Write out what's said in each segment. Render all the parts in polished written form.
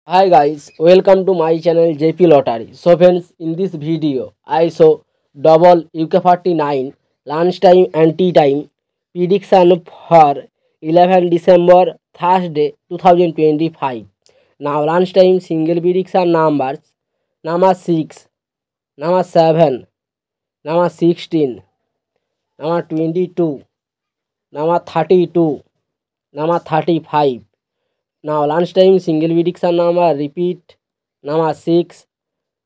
Hi guys, welcome to my channel JP Lottery. So friends, in this video I show double UK49 lunchtime and tea time prediction for 11 December Thursday 2025. Now lunchtime single prediction numbers: number 6, number 7, number 16, number 22, number 32, number 35. Now lunchtime single prediction number repeat: number 6,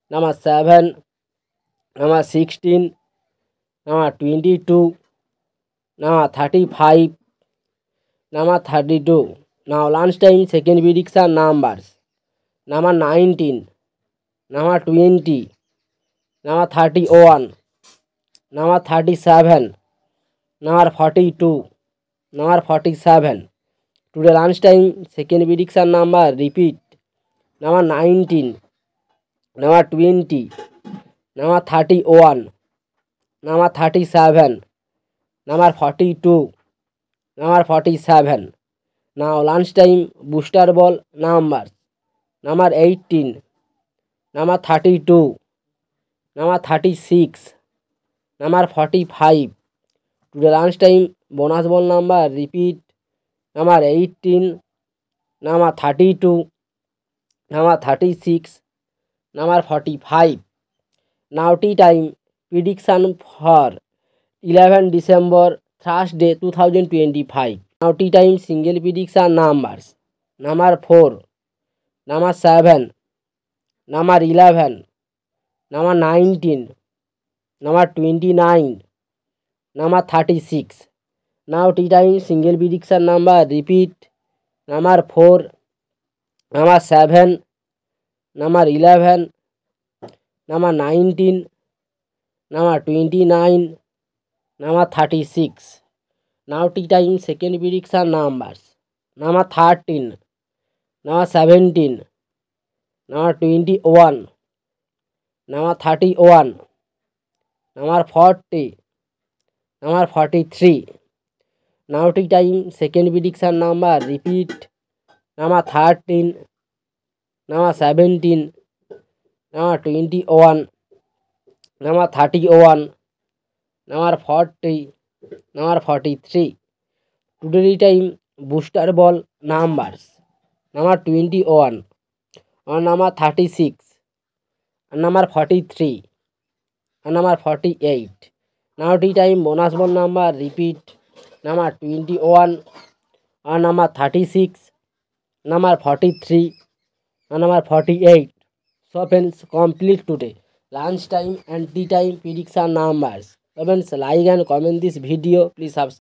number 7, number 16, number 22, number 35, number 32. Now lunchtime second prediction numbers: number 19, number 20, number 31, number 37, number 42, number 47. Today lunchtime second prediction number repeat: number 19, number 20, number 31, number 37, number 42, number 47. Now lunchtime booster ball numbers: number 18, number 32, number 36, number 45. Today lunchtime bonus ball number repeat: number 18, number 32, number 36, number 45. Now tea time prediction for 11 December Thursday 2025. Now tea time single prediction numbers: number 4, number 7, number 11, number 19, number 29, number 36. Now tea time single prediction number repeat: number 4, number 7, number 11, number 19, number 29, number 36. Now tea time second prediction numbers: number 13, number 17, number 21, number 31, number 40, number 43. Now tea time second prediction number repeat: number 13, number 17, number 21, number 31, number 40, number 43. Today time booster ball numbers: number 21, and number 36, and number 43, and number 48. Now tea time bonus ball number repeat: number 21, and number 36, number 43, and number 48. So friends, complete today lunch time and tea time prediction numbers. So friends, like and comment this video. Please subscribe.